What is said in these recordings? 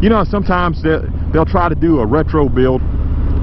You know, sometimes they'll try to do a retro build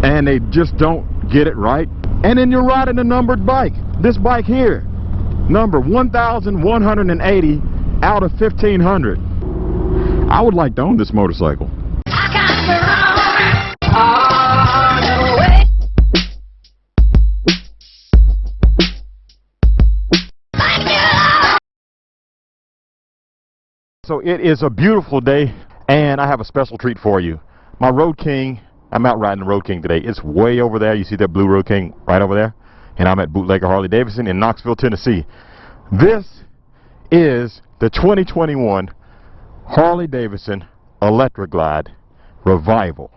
and they just don't get it right. And then you're riding a numbered bike. This bike here, number 1,180 out of 1,500. I would like to own this motorcycle. So it is a beautiful day, and I have a special treat for you. My Road King, I'm out riding the Road King today. It's way over there. You see that blue Road King right over there? And I'm at Bootlegger Harley-Davidson in Knoxville, Tennessee. This is the 2021 Harley-Davidson Electra Glide Revival.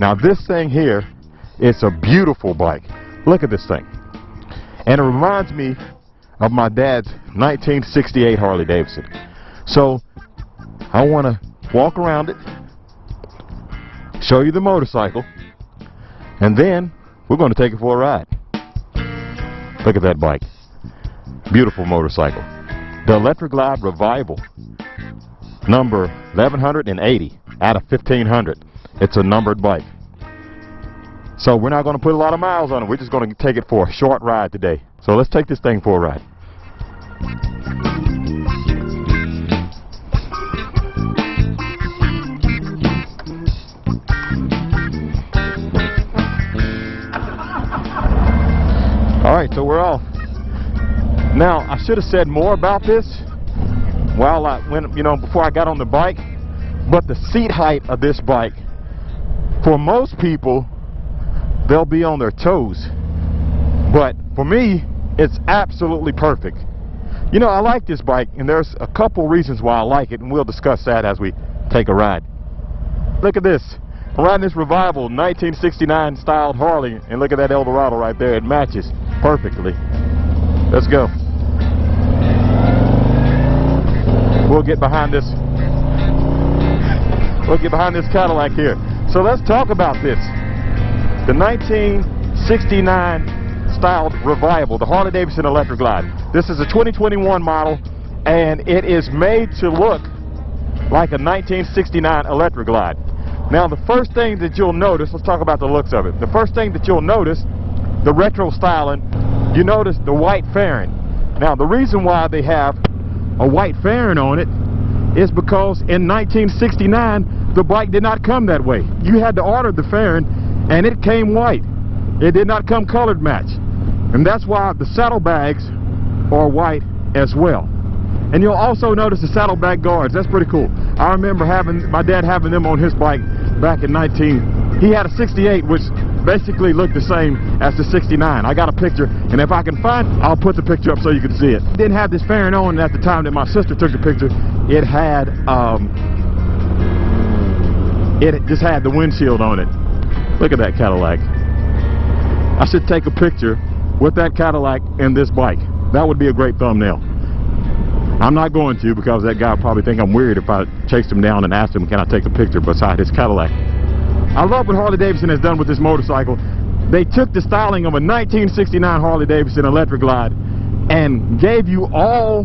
Now this thing here, it's a beautiful bike. Look at this thing. And it reminds me of my dad's 1968 Harley-Davidson. So I want to walk around it, show you the motorcycle, and then we're going to take it for a ride. Look at that bike. Beautiful motorcycle. The Electra Glide Revival, number 1,180 out of 1,500. It's a numbered bike. So we're not going to put a lot of miles on it. We're just going to take it for a short ride today. So let's take this thing for a ride. Alright, so we're off. Now, I should have said more about this before I got on the bike, but the seat height of this bike, for most people, they'll be on their toes, but for me, it's absolutely perfect. You know, I like this bike, and there's a couple reasons why I like it, and we'll discuss that as we take a ride. Look at this. I'm riding this Revival 1969 styled Harley, and look at that Eldorado right there. It matches perfectly. Let's go. We'll get behind this Cadillac here. So let's talk about this. The 1969 styled Revival, the Harley-Davidson Electra Glide. This is a 2021 model, and it is made to look like a 1969 Electra Glide. Now, the first thing that you'll notice, let's talk about the looks of it. The first thing that you'll notice, the retro styling, you notice the white fairing. Now, the reason why they have a white fairing on it is because in 1969, the bike did not come that way. You had to order the fairing, and it came white. It did not come colored match. And that's why the saddlebags are white as well. And you'll also notice the saddlebag guards. That's pretty cool. I remember my dad having them on his bike back in he had a 68, which basically looked the same as the 69. I got a picture, and if I can find it, I'll put the picture up so you can see it. It didn't have this fairing on at the time that my sister took the picture. It had, it just had the windshield on it. Look at that Cadillac. I should take a picture with that Cadillac and this bike. That would be a great thumbnail. I'm not going to, because that guy would probably think I'm weird if I chased him down and asked him, can I take a picture beside his Cadillac. I love what Harley-Davidson has done with this motorcycle. They took the styling of a 1969 Harley-Davidson Electra Glide and gave you all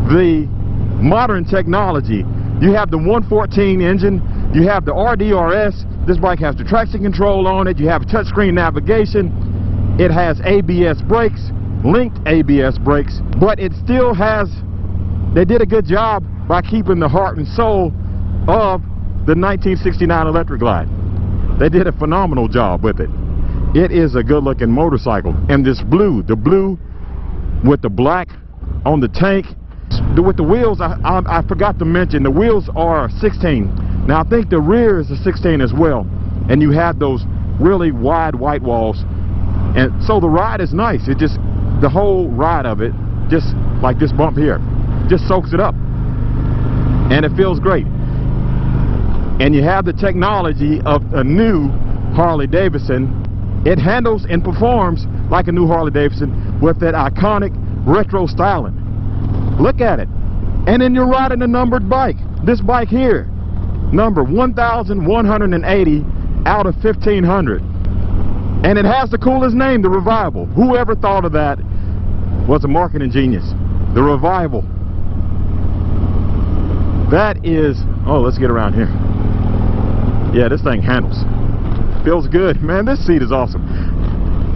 the modern technology. You have the 114 engine, you have the RDRS. This bike has the traction control on it. You have touchscreen navigation. It has ABS brakes, linked ABS brakes, but it still has, they did a good job by keeping the heart and soul of the 1969 Electra Glide. They did a phenomenal job with it. It is a good looking motorcycle. And this blue, the blue with the black on the tank, with the wheels, I forgot to mention, the wheels are 16. Now I think the rear is a 16 as well, and you have those really wide white walls, and so the ride is nice. It just, the whole ride of it, just like this bump here, just soaks it up, and it feels great. And you have the technology of a new Harley-Davidson. It handles and performs like a new Harley-Davidson with that iconic retro styling. Look at it. And then you're riding a numbered bike. This bike here, number 1,180 out of 1,500. And it has the coolest name, the Revival. Whoever thought of that was a marketing genius. The Revival. That is, oh, let's get around here. Yeah, this thing handles. Feels good. Man, this seat is awesome.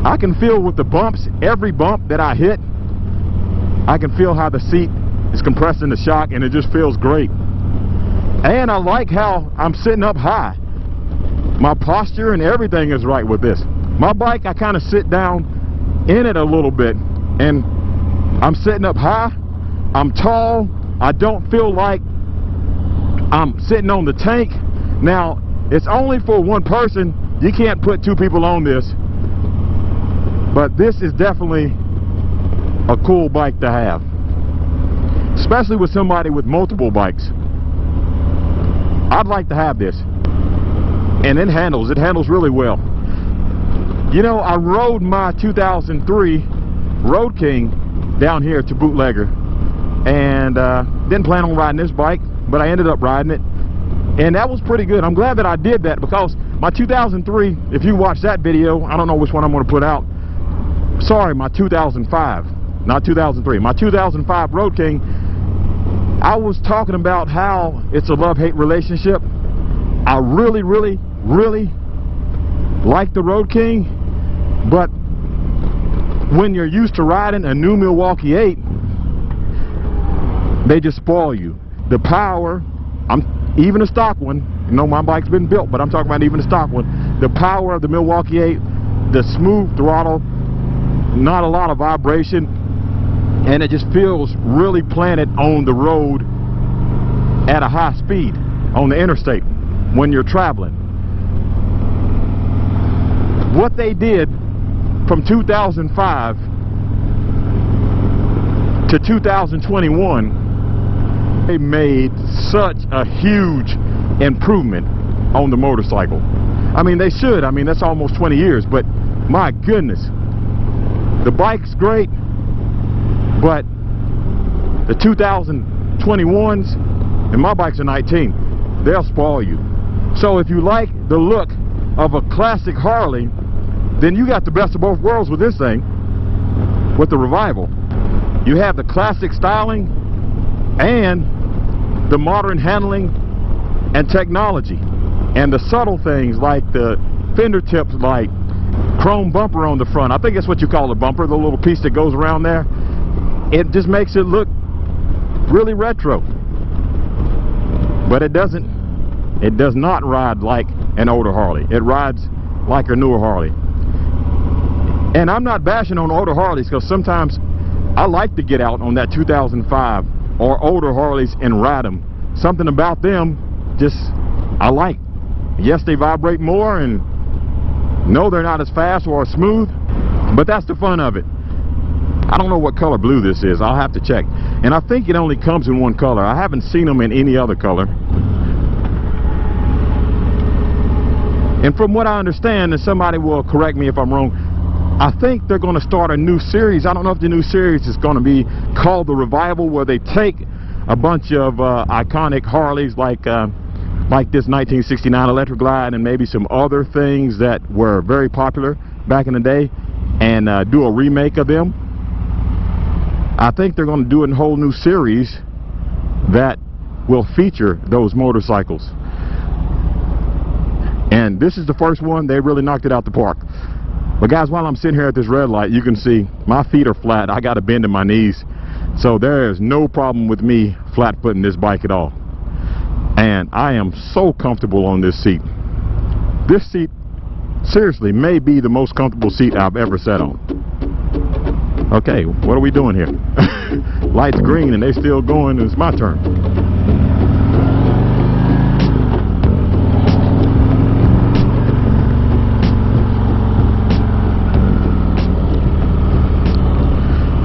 I can feel with the bumps, every bump that I hit, I can feel how the seat is compressing the shock, and it just feels great. And I like how I'm sitting up high. My posture and everything is right with this. My bike, I kind of sit down in it a little bit, and I'm sitting up high. I'm tall. I don't feel like I'm sitting on the tank. Now, it's only for one person. You can't put two people on this. But this is definitely a cool bike to have, especially with somebody with multiple bikes. I'd like to have this. And it handles really well. You know, I rode my 2003 Road King down here to Bootlegger, and didn't plan on riding this bike, but I ended up riding it, and that was pretty good. I'm glad that I did that, because my 2003, if you watch that video, I don't know which one I'm going to put out. Sorry, my 2005, not 2003. My 2005 Road King, I was talking about how it's a love-hate relationship. I really, really, really like the Road King, but when you're used to riding a new Milwaukee 8, they just spoil you. The power, even a stock one, you know, my bike's been built, but I'm talking about even a stock one. The power of the Milwaukee 8, the smooth throttle, not a lot of vibration, and it just feels really planted on the road at a high speed on the interstate when you're traveling. What they did from 2005 to 2021, they made such a huge improvement on the motorcycle. I mean, they should. I mean, that's almost 20 years, but my goodness, the bike's great, but the 2021s, and my bike's a 19, they'll spoil you. So if you like the look of a classic Harley, then you got the best of both worlds with this thing, with the Revival. You have the classic styling and the modern handling and technology, and the subtle things like the fender tips light, chrome bumper on the front. I think that's what you call a bumper, the little piece that goes around there. It just makes it look really retro, but it does not ride like an older Harley. It rides like a newer Harley. And I'm not bashing on older Harleys, because sometimes I like to get out on that 2005 or older Harleys and ride them. Something about them just I like. Yes, they vibrate more, and no, they're not as fast or as smooth, but that's the fun of it. I don't know what color blue this is. I'll have to check. And I think it only comes in one color. I haven't seen them in any other color. And from what I understand, and somebody will correct me if I'm wrong, I think they're going to start a new series. I don't know if the new series is going to be called the Revival, where they take a bunch of iconic Harleys like this 1969 Electra Glide and maybe some other things that were very popular back in the day, and do a remake of them. I think they're going to do a whole new series that will feature those motorcycles. And this is the first one. They really knocked it out the park. But guys, while I'm sitting here at this red light, you can see my feet are flat. I got a bend in my knees. So there is no problem with me flat-footing this bike at all. And I am so comfortable on this seat. This seat, seriously, may be the most comfortable seat I've ever sat on. Okay, what are we doing here? Light's green and they still going, and it's my turn.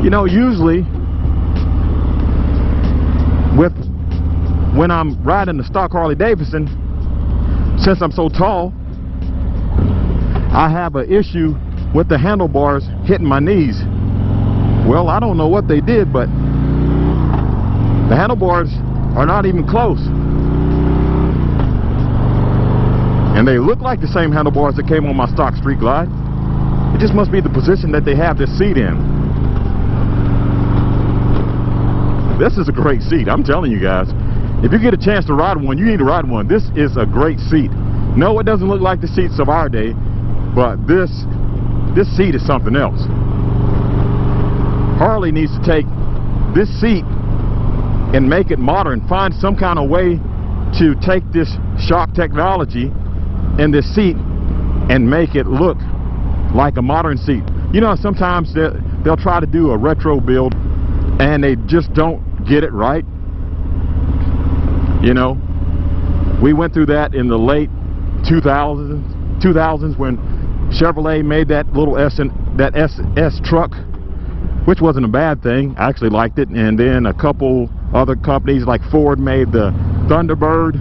You know, usually when I'm riding the stock Harley-Davidson, since I'm so tall, I have an issue with the handlebars hitting my knees. Well, I don't know what they did, but the handlebars are not even close. And they look like the same handlebars that came on my stock Street Glide. It just must be the position that they have this seat in. This is a great seat, I'm telling you guys. If you get a chance to ride one, you need to ride one. This is a great seat. No, it doesn't look like the seats of our day, but this seat is something else. Harley needs to take this seat and make it modern. Find some kind of way to take this shock technology in this seat and make it look like a modern seat. You know, sometimes they'll try to do a retro build and they just don't get it right. You know, we went through that in the late 2000s when Chevrolet made that little SS truck, which wasn't a bad thing. I actually liked it. And then a couple other companies like Ford made the Thunderbird.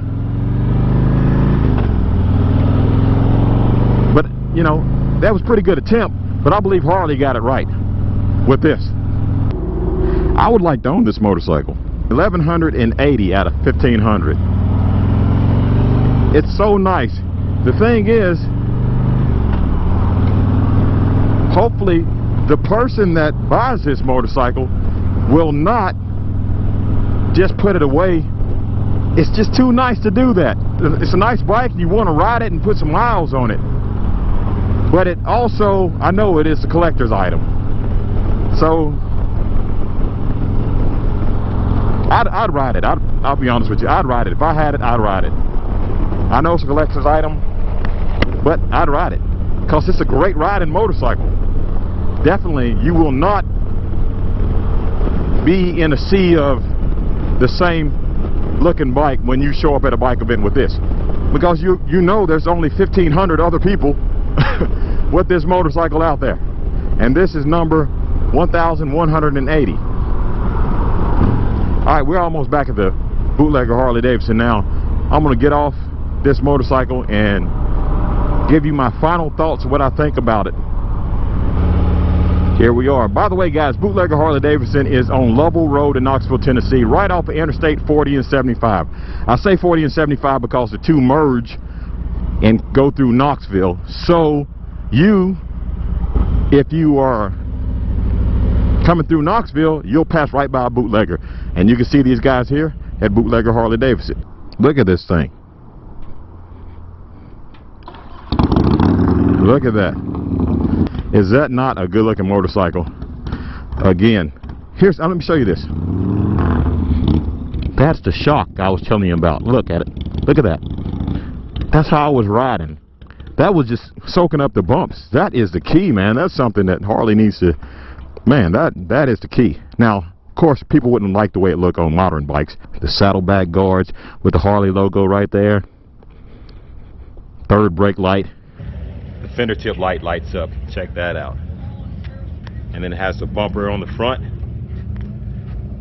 But, you know, that was a pretty good attempt, but I believe Harley got it right with this. I would like to own this motorcycle. 1180 out of 1500. It's so nice. The thing is, hopefully the person that buys this motorcycle will not just put it away. It's just too nice to do that. It's a nice bike and you want to ride it and put some miles on it. But it also, I know it is a collector's item. So I'd ride it. I'll be honest with you. I'd ride it. If I had it, I'd ride it. I know it's a collector's item, but I'd ride it because it's a great riding motorcycle. Definitely, you will not be in a sea of the same looking bike when you show up at a bike event with this, because you know there's only 1,500 other people with this motorcycle out there, and this is number 1180. Alright, we're almost back at the Bootlegger Harley-Davidson now. I'm going to get off this motorcycle and give you my final thoughts of what I think about it. Here we are. By the way, guys, Bootlegger Harley-Davidson is on Lovell Road in Knoxville, Tennessee, right off of Interstate 40 and 75. I say 40 and 75 because the two merge and go through Knoxville. So if you are coming through Knoxville, you'll pass right by a Bootlegger, and you can see these guys here at Bootlegger Harley-Davidson. Look at this thing. Look at that. Is that not a good looking motorcycle? Again, let me show you this. That's the shock I was telling you about. Look at it. Look at that. That's how I was riding. That was just soaking up the bumps. That is the key, man. That's something that Harley needs to, man, that is the key. Now, of course, people wouldn't like the way it looked on modern bikes. The saddlebag guards with the Harley logo right there. Third brake light. The fender tip light lights up. Check that out. And then it has the bumper on the front.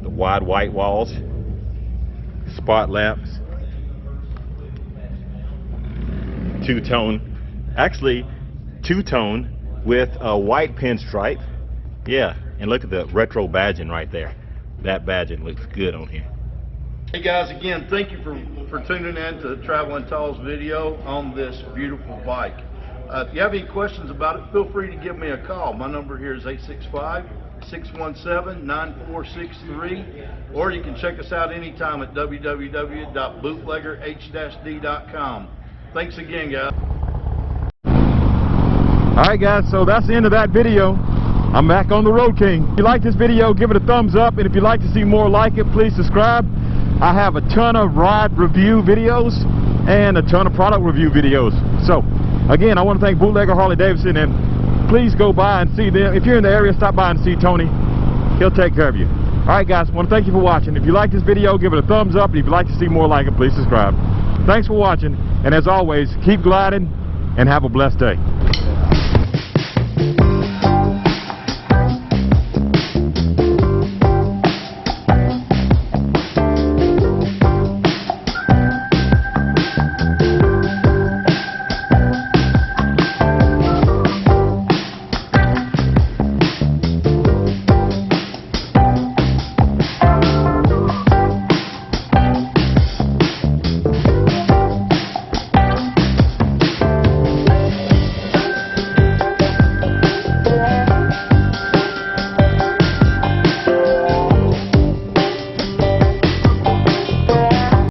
The wide white walls. Spot lamps. Two-tone. Actually, two-tone with a white pinstripe. Yeah, and look at the retro badging right there. That badging looks good on here. Hey guys, again, thank you for tuning in to Traveling Tall's video on this beautiful bike. If you have any questions about it, feel free to give me a call. My number here is 865-617-9463, or you can check us out anytime at www.bootleggerh-d.com. Thanks again, guys. Alright guys, so that's the end of that video. I'm back on the Road King. If you like this video, give it a thumbs up, and if you'd like to see more like it, please subscribe. I have a ton of ride review videos and a ton of product review videos. So again, I want to thank Bootlegger Harley-Davidson, and please go by and see them. If you're in the area, stop by and see Tony. He'll take care of you. Alright guys, I want to thank you for watching. If you like this video, give it a thumbs up, and if you'd like to see more like it, please subscribe. Thanks for watching, and as always, keep gliding and have a blessed day.